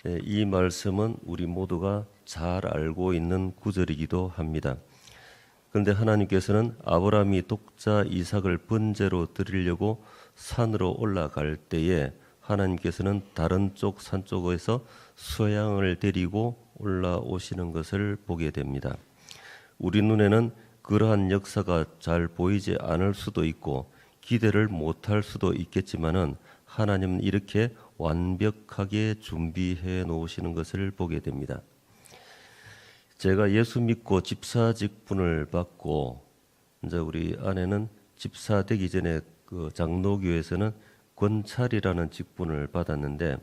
이 말씀은 우리 모두가 잘 알고 있는 구절이기도 합니다. 그런데 하나님께서는 아브라함이 독자 이삭을 번제로 드리려고 산으로 올라갈 때에 하나님께서는 다른 쪽 산 쪽에서 수양을 데리고 올라오시는 것을 보게 됩니다. 우리 눈에는 그러한 역사가 잘 보이지 않을 수도 있고 기대를 못할 수도 있겠지만은 하나님은 이렇게 완벽하게 준비해 놓으시는 것을 보게 됩니다. 제가 예수 믿고 집사 직분을 받고 이제 우리 아내는 집사 되기 전에 그 장로교에서는 권찰이라는 직분을 받았는데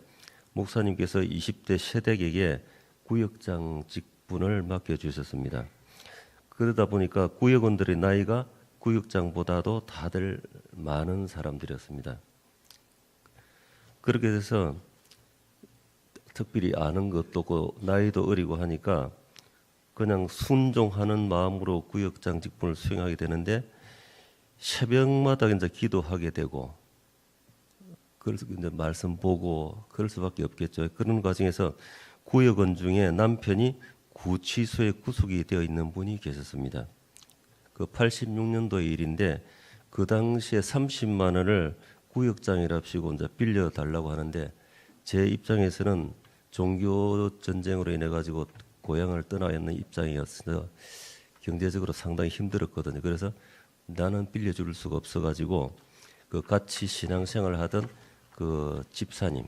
목사님께서 20대 세댁에게 구역장 직분을 맡겨주셨습니다. 그러다 보니까 구역원들의 나이가 구역장보다도 다들 많은 사람들이었습니다. 그렇게 돼서 특별히 아는 것도 없고 나이도 어리고 하니까 그냥 순종하는 마음으로 구역장 직분을 수행하게 되는데 새벽마다 이제 기도하게 되고 그래서 이제 말씀 보고 그럴 수밖에 없겠죠. 그런 과정에서 구역원 중에 남편이 구치소에 구속이 되어 있는 분이 계셨습니다. 그 86년도의 일인데 그 당시에 30만 원을 구역장이랍시고 이제 빌려 달라고 하는데 제 입장에서는 종교 전쟁으로 인해 가지고 고향을 떠나 있는 입장이었어서 경제적으로 상당히 힘들었거든요. 그래서 나는 빌려줄 수가 없어가지고 그 같이 신앙생활을 하던 그 집사님,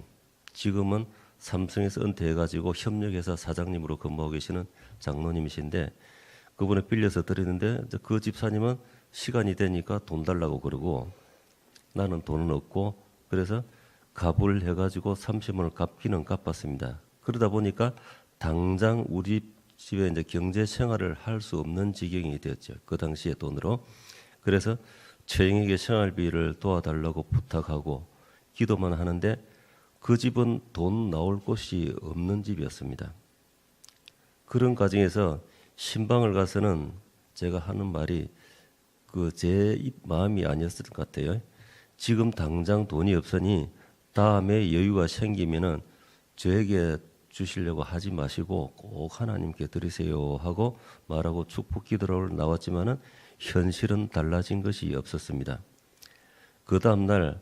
지금은 삼성에서 은퇴해가지고 협력회사 사장님으로 근무하고 계시는 장로님이신데 그분에 빌려서 드리는데 그 집사님은 시간이 되니까 돈 달라고 그러고 나는 돈은 없고 그래서 갑을 해가지고 30만 원을 갚기는 갚았습니다. 그러다 보니까 당장 우리 집에 이제 경제 생활을 할 수 없는 지경이 되었죠. 그 당시의 돈으로. 그래서 처형에게 생활비를 도와달라고 부탁하고 기도만 하는데 그 집은 돈 나올 곳이 없는 집이었습니다. 그런 과정에서 신방을 가서는 제가 하는 말이 그 제 마음이 아니었을 것 같아요. 지금 당장 돈이 없으니 다음에 여유가 생기면은 저에게 주시려고 하지 마시고 꼭 하나님께 드리세요 하고 말하고 축복 기도를 나왔지만은 현실은 달라진 것이 없었습니다. 그 다음 날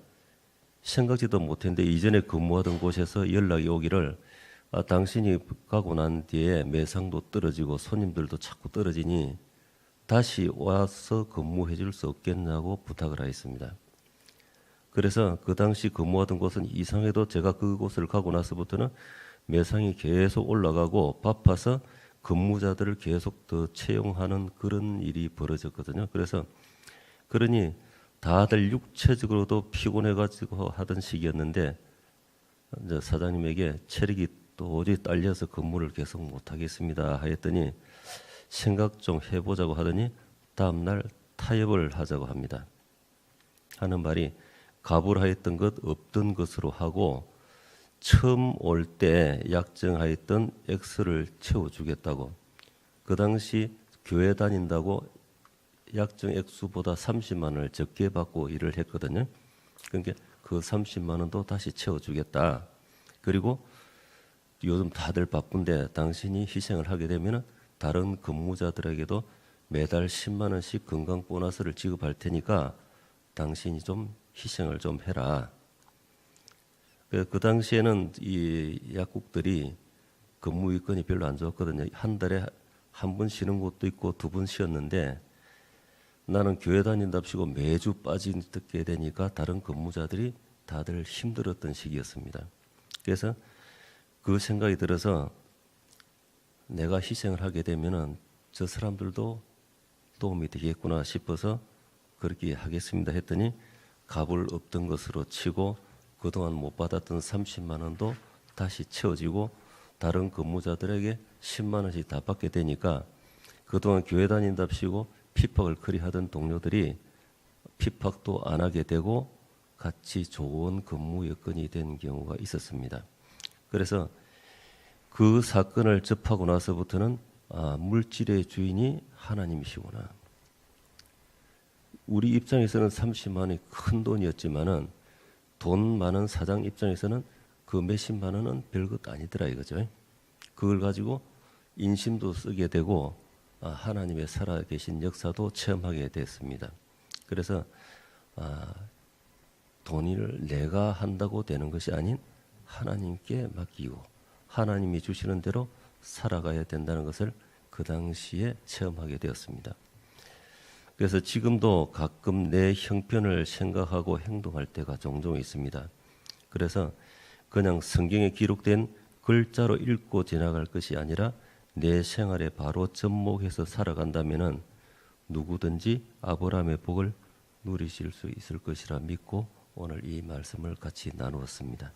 생각지도 못했는데 이전에 근무하던 곳에서 연락이 오기를 당신이 가고 난 뒤에 매상도 떨어지고 손님들도 자꾸 떨어지니 다시 와서 근무해 줄 수 없겠냐고 부탁을 하였습니다. 그래서 그 당시 근무하던 곳은 이상해도 제가 그곳을 가고 나서부터는 매상이 계속 올라가고 바빠서 근무자들을 계속 더 채용하는 그런 일이 벌어졌거든요. 그래서 그러니 다들 육체적으로도 피곤해가지고 하던 시기였는데 이제 사장님에게 체력이 도저히 딸려서 근무를 계속 못하겠습니다 하였더니 생각 좀 해보자고 하더니 다음날 타협을 하자고 합니다. 하는 말이 갑을 하였던 것 없던 것으로 하고 처음 올 때 약정하였던 X를 채워주겠다고. 그 당시 교회 다닌다고 약정 액수보다 30만 원을 적게 받고 일을 했거든요. 그러니까 그 30만 원도 다시 채워주겠다. 그리고 요즘 다들 바쁜데 당신이 희생을 하게 되면 다른 근무자들에게도 매달 10만 원씩 건강 보너스를 지급할 테니까 당신이 좀 희생을 좀 해라. 그 당시에는 이 약국들이 근무 여건이 별로 안 좋았거든요. 한 달에 한 번 쉬는 곳도 있고 두 번 쉬었는데 나는 교회 다닌답시고 매주 빠지게 되니까 다른 근무자들이 다들 힘들었던 시기였습니다. 그래서 그 생각이 들어서 내가 희생을 하게 되면은 저 사람들도 도움이 되겠구나 싶어서 그렇게 하겠습니다 했더니 값을 없던 것으로 치고 그동안 못 받았던 30만 원도 다시 채워지고 다른 근무자들에게 10만 원씩 다 받게 되니까 그동안 교회 다닌답시고 핍박을 그리하던 동료들이 핍박도 안 하게 되고 같이 좋은 근무 여건이 된 경우가 있었습니다. 그래서 그 사건을 접하고 나서부터는 물질의 주인이 하나님이시구나. 우리 입장에서는 30만 원이 큰 돈이었지만은 돈 많은 사장 입장에서는 그 몇십만 원은 별것 아니더라 이거죠. 그걸 가지고 인심도 쓰게 되고 하나님의 살아계신 역사도 체험하게 됐습니다. 그래서 돈을 내가 한다고 되는 것이 아닌 하나님께 맡기고 하나님이 주시는 대로 살아가야 된다는 것을 그 당시에 체험하게 되었습니다. 그래서 지금도 가끔 내 형편을 생각하고 행동할 때가 종종 있습니다. 그래서 그냥 성경에 기록된 글자로 읽고 지나갈 것이 아니라 내 생활에 바로 접목해서 살아간다면은 누구든지 아브라함의 복을 누리실 수 있을 것이라 믿고 오늘 이 말씀을 같이 나누었습니다.